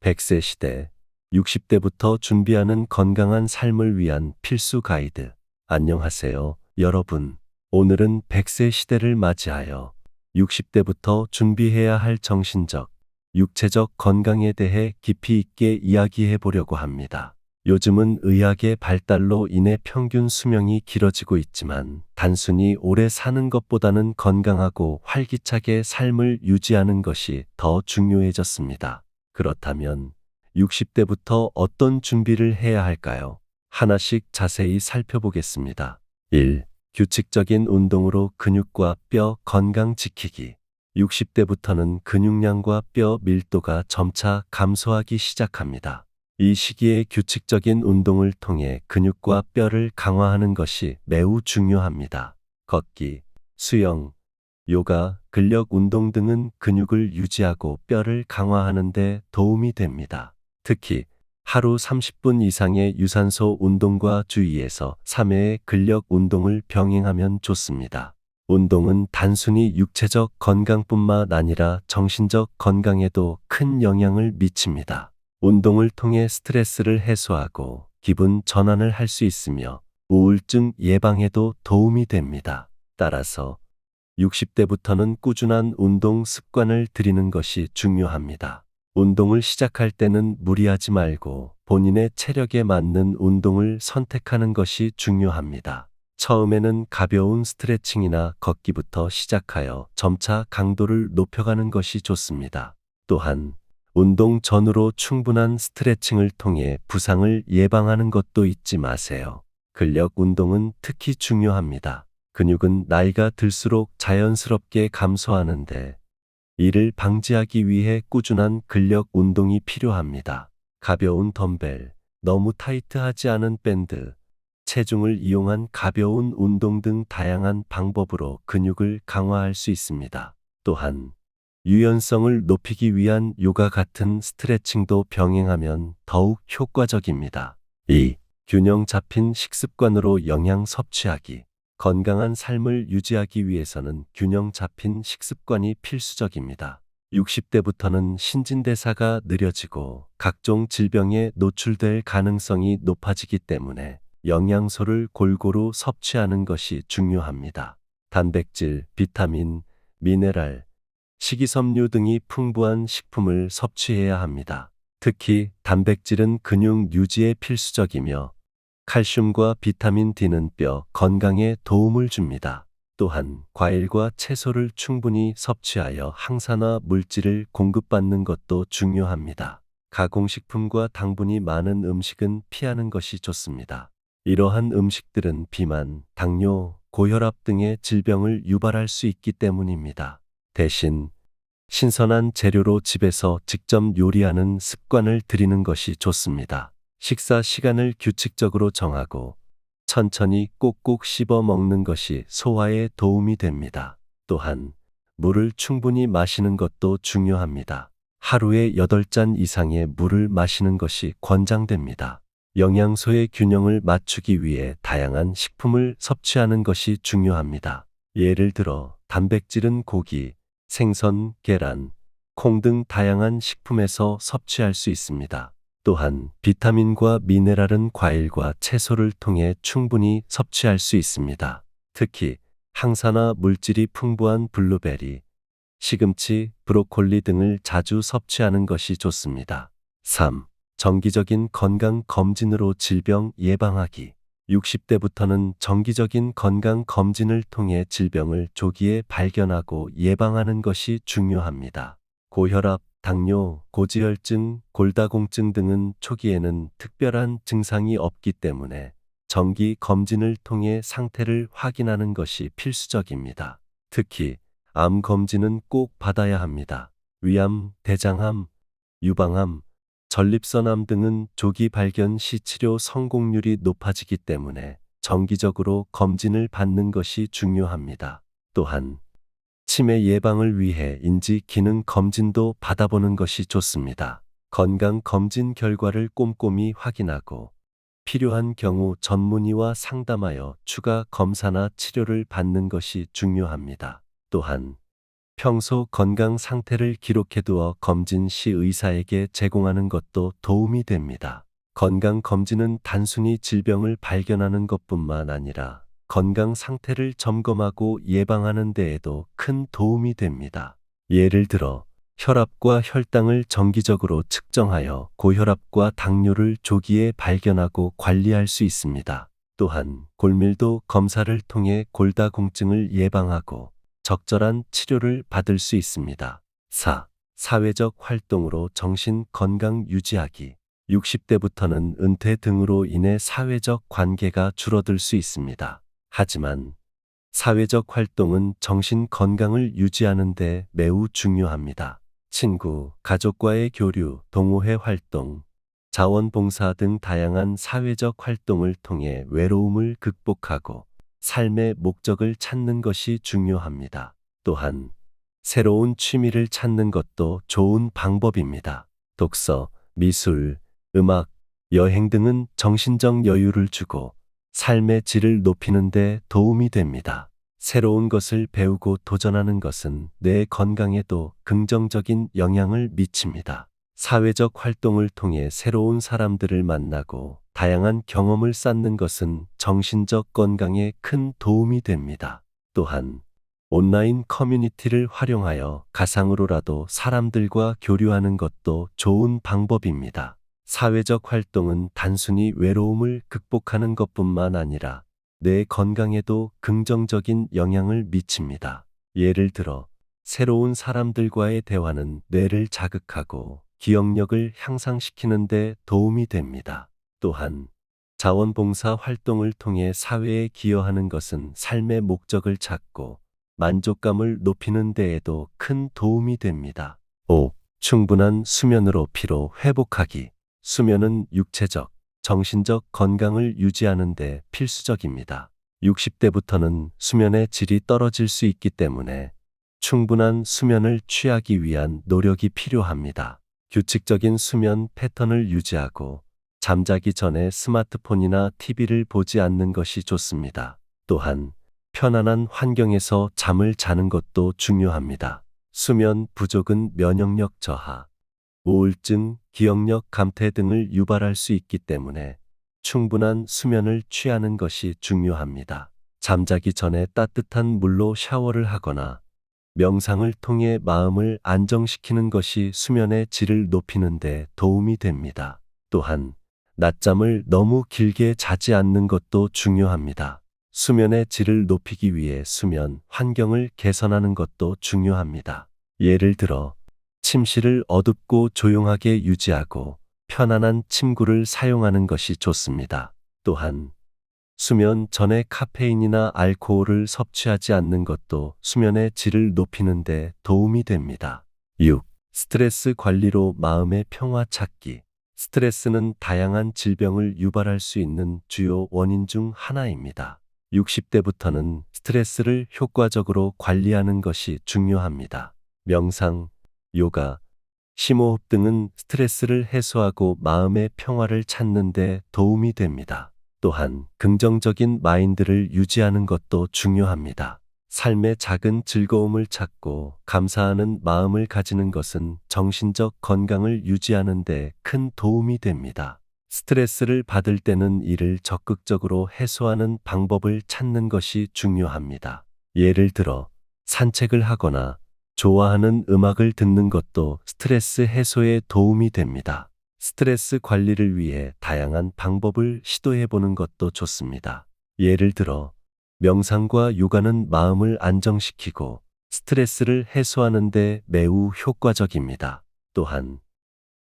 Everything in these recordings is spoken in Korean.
100세 시대, 60대부터 준비하는 건강한 삶을 위한 필수 가이드. 안녕하세요, 여러분. 오늘은 100세 시대를 맞이하여 60대부터 준비해야 할 정신적, 육체적 건강에 대해 깊이 있게 이야기해 보려고 합니다. 요즘은 의학의 발달로 인해 평균 수명이 길어지고 있지만 단순히 오래 사는 것보다는 건강하고 활기차게 삶을 유지하는 것이 더 중요해졌습니다. 그렇다면 60대부터 어떤 준비를 해야 할까요? 하나씩 자세히 살펴보겠습니다. 1. 규칙적인 운동으로 근육과 뼈 건강 지키기. 60대부터는 근육량과 뼈 밀도가 점차 감소하기 시작합니다. 이 시기에 규칙적인 운동을 통해 근육과 뼈를 강화하는 것이 매우 중요합니다. 걷기, 수영, 요가, 근력 운동 등은 근육을 유지하고 뼈를 강화하는 데 도움이 됩니다. 특히 하루 30분 이상의 유산소 운동과 주위에서 3회의 근력 운동을 병행하면 좋습니다. 운동은 단순히 육체적 건강뿐만 아니라 정신적 건강에도 큰 영향을 미칩니다. 운동을 통해 스트레스를 해소하고 기분 전환을 할 수 있으며 우울증 예방에도 도움이 됩니다. 따라서 60대부터는 꾸준한 운동 습관을 들이는 것이 중요합니다. 운동을 시작할 때는 무리하지 말고 본인의 체력에 맞는 운동을 선택하는 것이 중요합니다. 처음에는 가벼운 스트레칭이나 걷기부터 시작하여 점차 강도를 높여가는 것이 좋습니다. 또한 운동 전후로 충분한 스트레칭을 통해 부상을 예방하는 것도 잊지 마세요. 근력 운동은 특히 중요합니다. 근육은 나이가 들수록 자연스럽게 감소하는데 이를 방지하기 위해 꾸준한 근력 운동이 필요합니다. 가벼운 덤벨, 너무 타이트하지 않은 밴드, 체중을 이용한 가벼운 운동 등 다양한 방법으로 근육을 강화할 수 있습니다. 또한 유연성을 높이기 위한 요가 같은 스트레칭도 병행하면 더욱 효과적입니다. 2. 균형 잡힌 식습관으로 영양 섭취하기. 건강한 삶을 유지하기 위해서는 균형 잡힌 식습관이 필수적입니다. 60대부터는 신진대사가 느려지고 각종 질병에 노출될 가능성이 높아지기 때문에 영양소를 골고루 섭취하는 것이 중요합니다. 단백질, 비타민, 미네랄, 식이섬유 등이 풍부한 식품을 섭취해야 합니다. 특히 단백질은 근육 유지에 필수적이며 칼슘과 비타민 D는 뼈 건강에 도움을 줍니다. 또한 과일과 채소를 충분히 섭취하여 항산화 물질을 공급받는 것도 중요합니다. 가공식품과 당분이 많은 음식은 피하는 것이 좋습니다. 이러한 음식들은 비만, 당뇨, 고혈압 등의 질병을 유발할 수 있기 때문입니다. 대신 신선한 재료로 집에서 직접 요리하는 습관을 들이는 것이 좋습니다. 식사 시간을 규칙적으로 정하고 천천히 꼭꼭 씹어 먹는 것이 소화에 도움이 됩니다. 또한 물을 충분히 마시는 것도 중요합니다. 하루에 8잔 이상의 물을 마시는 것이 권장됩니다. 영양소의 균형을 맞추기 위해 다양한 식품을 섭취하는 것이 중요합니다. 예를 들어 단백질은 고기, 생선, 계란, 콩 등 다양한 식품에서 섭취할 수 있습니다. 또한 비타민과 미네랄은 과일과 채소를 통해 충분히 섭취할 수 있습니다. 특히 항산화 물질이 풍부한 블루베리, 시금치, 브로콜리 등을 자주 섭취하는 것이 좋습니다. 3. 정기적인 건강 검진으로 질병 예방하기. 60대부터는 정기적인 건강 검진을 통해 질병을 조기에 발견하고 예방하는 것이 중요합니다. 고혈압, 당뇨, 고지혈증, 골다공증 등은 초기에는 특별한 증상이 없기 때문에 정기 검진을 통해 상태를 확인하는 것이 필수적입니다. 특히 암 검진은 꼭 받아야 합니다. 위암, 대장암, 유방암, 전립선암 등은 조기 발견 시 치료 성공률이 높아지기 때문에 정기적으로 검진을 받는 것이 중요합니다. 또한 치매 예방을 위해 인지 기능 검진도 받아보는 것이 좋습니다. 건강 검진 결과를 꼼꼼히 확인하고 필요한 경우 전문의와 상담하여 추가 검사나 치료를 받는 것이 중요합니다. 또한 평소 건강 상태를 기록해두어 검진 시 의사에게 제공하는 것도 도움이 됩니다. 건강 검진은 단순히 질병을 발견하는 것뿐만 아니라 건강 상태를 점검하고 예방하는 데에도 큰 도움이 됩니다. 예를 들어 혈압과 혈당을 정기적으로 측정하여 고혈압과 당뇨를 조기에 발견하고 관리할 수 있습니다. 또한 골밀도 검사를 통해 골다공증을 예방하고 적절한 치료를 받을 수 있습니다. 4. 사회적 활동으로 정신 건강 유지하기. 60대부터는 은퇴 등으로 인해 사회적 관계가 줄어들 수 있습니다. 하지만 사회적 활동은 정신 건강을 유지하는 데 매우 중요합니다. 친구, 가족과의 교류, 동호회 활동, 자원봉사 등 다양한 사회적 활동을 통해 외로움을 극복하고 삶의 목적을 찾는 것이 중요합니다. 또한 새로운 취미를 찾는 것도 좋은 방법입니다. 독서, 미술, 음악, 여행 등은 정신적 여유를 주고 삶의 질을 높이는 데 도움이 됩니다. 새로운 것을 배우고 도전하는 것은 뇌 건강에도 긍정적인 영향을 미칩니다. 사회적 활동을 통해 새로운 사람들을 만나고 다양한 경험을 쌓는 것은 정신적 건강에 큰 도움이 됩니다. 또한 온라인 커뮤니티를 활용하여 가상으로라도 사람들과 교류하는 것도 좋은 방법입니다. 사회적 활동은 단순히 외로움을 극복하는 것뿐만 아니라 뇌 건강에도 긍정적인 영향을 미칩니다. 예를 들어 새로운 사람들과의 대화는 뇌를 자극하고 기억력을 향상시키는 데 도움이 됩니다. 또한 자원봉사 활동을 통해 사회에 기여하는 것은 삶의 목적을 찾고 만족감을 높이는 데에도 큰 도움이 됩니다. 5. 충분한 수면으로 피로 회복하기. 수면은 육체적, 정신적 건강을 유지하는 데 필수적입니다. 60대부터는 수면의 질이 떨어질 수 있기 때문에 충분한 수면을 취하기 위한 노력이 필요합니다. 규칙적인 수면 패턴을 유지하고 잠자기 전에 스마트폰이나 TV를 보지 않는 것이 좋습니다. 또한 편안한 환경에서 잠을 자는 것도 중요합니다. 수면 부족은 면역력 저하, 우울증, 기억력 감퇴 등을 유발할 수 있기 때문에 충분한 수면을 취하는 것이 중요합니다. 잠자기 전에 따뜻한 물로 샤워를 하거나 명상을 통해 마음을 안정시키는 것이 수면의 질을 높이는 데 도움이 됩니다. 또한 낮잠을 너무 길게 자지 않는 것도 중요합니다. 수면의 질을 높이기 위해 수면 환경을 개선하는 것도 중요합니다. 예를 들어 침실을 어둡고 조용하게 유지하고 편안한 침구를 사용하는 것이 좋습니다. 또한 수면 전에 카페인이나 알코올을 섭취하지 않는 것도 수면의 질을 높이는 데 도움이 됩니다. 6. 스트레스 관리로 마음의 평화 찾기. 스트레스는 다양한 질병을 유발할 수 있는 주요 원인 중 하나입니다. 60대부터는 스트레스를 효과적으로 관리하는 것이 중요합니다. 명상, 요가, 심호흡 등은 스트레스를 해소하고 마음의 평화를 찾는 데 도움이 됩니다. 또한 긍정적인 마인드를 유지하는 것도 중요합니다. 삶의 작은 즐거움을 찾고 감사하는 마음을 가지는 것은 정신적 건강을 유지하는 데 큰 도움이 됩니다. 스트레스를 받을 때는 이를 적극적으로 해소하는 방법을 찾는 것이 중요합니다. 예를 들어 산책을 하거나 좋아하는 음악을 듣는 것도 스트레스 해소에 도움이 됩니다. 스트레스 관리를 위해 다양한 방법을 시도해 보는 것도 좋습니다. 예를 들어 명상과 요가는 마음을 안정시키고 스트레스를 해소하는 데 매우 효과적입니다. 또한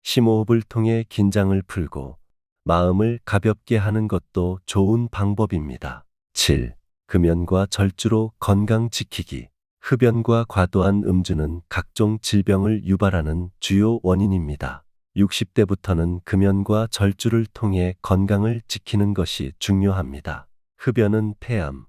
심호흡을 통해 긴장을 풀고 마음을 가볍게 하는 것도 좋은 방법입니다. 7. 금연과 절주로 건강 지키기. 흡연과 과도한 음주는 각종 질병을 유발하는 주요 원인입니다. 60대부터는 금연과 절주를 통해 건강을 지키는 것이 중요합니다. 흡연은 폐암,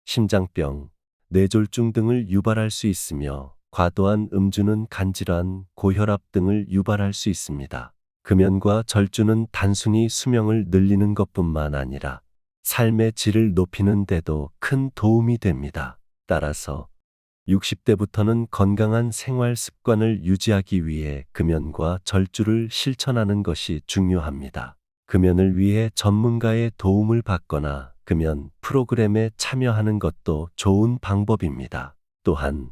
심장병, 뇌졸중 등을 유발할 수 있으며 과도한 음주는 간질환, 고혈압 등을 유발할 수 있습니다. 금연과 절주는 단순히 수명을 늘리는 것뿐만 아니라 삶의 질을 높이는 데도 큰 도움이 됩니다. 따라서 60대부터는 건강한 생활 습관을 유지하기 위해 금연과 절주를 실천하는 것이 중요합니다. 금연을 위해 전문가의 도움을 받거나 금연 프로그램에 참여하는 것도 좋은 방법입니다. 또한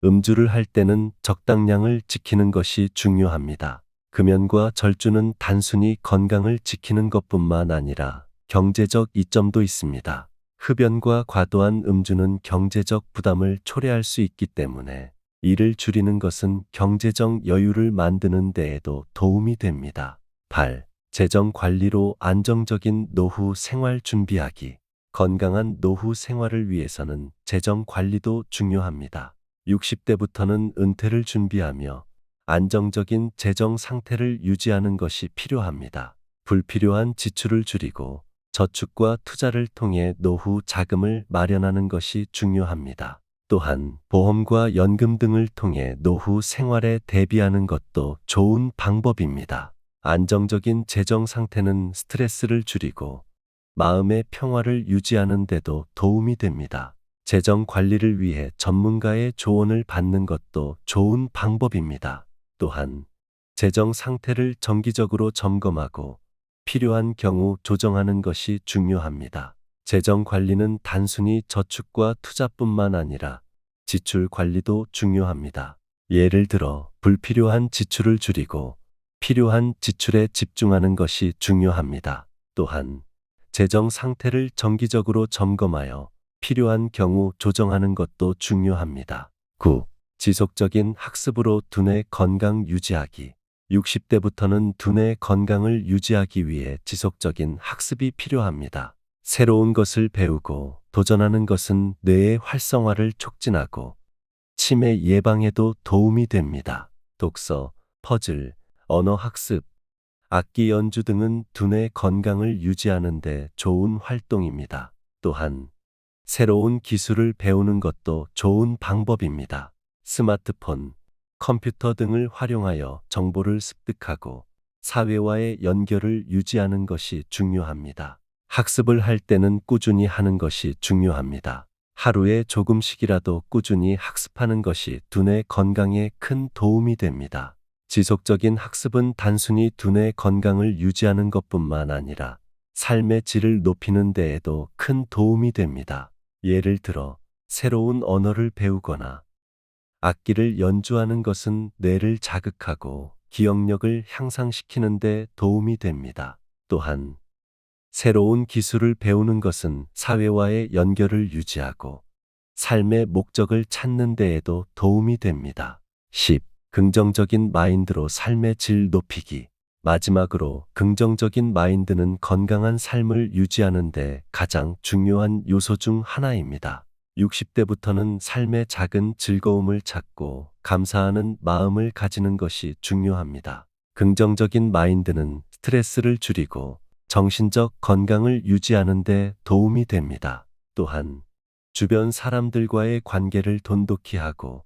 음주를 할 때는 적당량을 지키는 것이 중요합니다. 금연과 절주는 단순히 건강을 지키는 것뿐만 아니라 경제적 이점도 있습니다. 흡연과 과도한 음주는 경제적 부담을 초래할 수 있기 때문에 이를 줄이는 것은 경제적 여유를 만드는 데에도 도움이 됩니다. 8. 재정 관리로 안정적인 노후 생활 준비하기. 건강한 노후 생활을 위해서는 재정 관리도 중요합니다. 60대부터는 은퇴를 준비하며 안정적인 재정 상태를 유지하는 것이 필요합니다. 불필요한 지출을 줄이고 저축과 투자를 통해 노후 자금을 마련하는 것이 중요합니다. 또한 보험과 연금 등을 통해 노후 생활에 대비하는 것도 좋은 방법입니다. 안정적인 재정 상태는 스트레스를 줄이고 마음의 평화를 유지하는 데도 도움이 됩니다. 재정 관리를 위해 전문가의 조언을 받는 것도 좋은 방법입니다. 또한 재정 상태를 정기적으로 점검하고 필요한 경우 조정하는 것이 중요합니다. 재정 관리는 단순히 저축과 투자뿐만 아니라 지출 관리도 중요합니다. 예를 들어 불필요한 지출을 줄이고 필요한 지출에 집중하는 것이 중요합니다. 또한 재정 상태를 정기적으로 점검하여 필요한 경우 조정하는 것도 중요합니다. 9. 지속적인 학습으로 두뇌 건강 유지하기. 60대부터는 두뇌 건강을 유지하기 위해 지속적인 학습이 필요합니다. 새로운 것을 배우고 도전하는 것은 뇌의 활성화를 촉진하고 치매 예방에도 도움이 됩니다. 독서, 퍼즐, 언어 학습, 악기 연주 등은 두뇌 건강을 유지하는 데 좋은 활동입니다. 또한 새로운 기술을 배우는 것도 좋은 방법입니다. 스마트폰, 컴퓨터 등을 활용하여 정보를 습득하고 사회와의 연결을 유지하는 것이 중요합니다. 학습을 할 때는 꾸준히 하는 것이 중요합니다. 하루에 조금씩이라도 꾸준히 학습하는 것이 두뇌 건강에 큰 도움이 됩니다. 지속적인 학습은 단순히 두뇌 건강을 유지하는 것뿐만 아니라 삶의 질을 높이는 데에도 큰 도움이 됩니다. 예를 들어 새로운 언어를 배우거나 악기를 연주하는 것은 뇌를 자극하고 기억력을 향상시키는 데 도움이 됩니다. 또한 새로운 기술을 배우는 것은 사회와의 연결을 유지하고 삶의 목적을 찾는 데에도 도움이 됩니다. 10. 긍정적인 마인드로 삶의 질 높이기. 마지막으로 긍정적인 마인드는 건강한 삶을 유지하는 데 가장 중요한 요소 중 하나입니다. 60대부터는 삶의 작은 즐거움을 찾고 감사하는 마음을 가지는 것이 중요합니다. 긍정적인 마인드는 스트레스를 줄이고 정신적 건강을 유지하는 데 도움이 됩니다. 또한 주변 사람들과의 관계를 돈독히 하고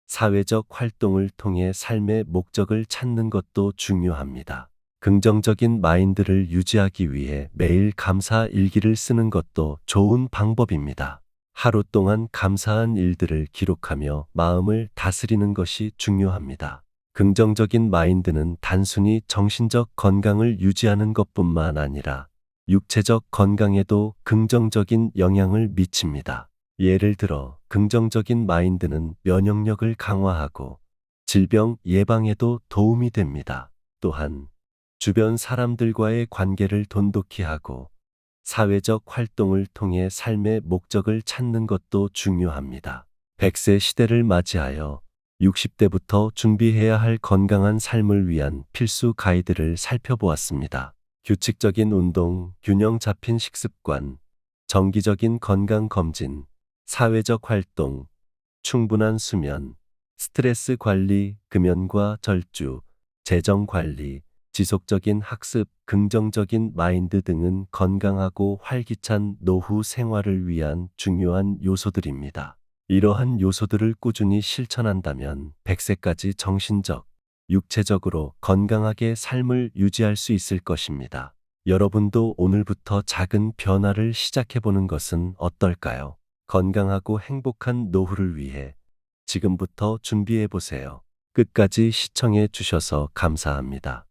사회적 활동을 통해 삶의 목적을 찾는 것도 중요합니다. 긍정적인 마인드를 유지하기 위해 매일 감사 일기를 쓰는 것도 좋은 방법입니다. 하루 동안 감사한 일들을 기록하며 마음을 다스리는 것이 중요합니다. 긍정적인 마인드는 단순히 정신적 건강을 유지하는 것뿐만 아니라 육체적 건강에도 긍정적인 영향을 미칩니다. 예를 들어 긍정적인 마인드는 면역력을 강화하고 질병 예방에도 도움이 됩니다. 또한 주변 사람들과의 관계를 돈독히 하고 사회적 활동을 통해 삶의 목적을 찾는 것도 중요합니다. 100세 시대를 맞이하여 60대부터 준비해야 할 건강한 삶을 위한 필수 가이드를 살펴보았습니다. 규칙적인 운동, 균형 잡힌 식습관, 정기적인 건강 검진, 사회적 활동, 충분한 수면, 스트레스 관리, 금연과 절주, 재정 관리, 지속적인 학습, 긍정적인 마인드 등은 건강하고 활기찬 노후 생활을 위한 중요한 요소들입니다. 이러한 요소들을 꾸준히 실천한다면 100세까지 정신적, 육체적으로 건강하게 삶을 유지할 수 있을 것입니다. 여러분도 오늘부터 작은 변화를 시작해보는 것은 어떨까요? 건강하고 행복한 노후를 위해 지금부터 준비해 보세요. 끝까지 시청해 주셔서 감사합니다.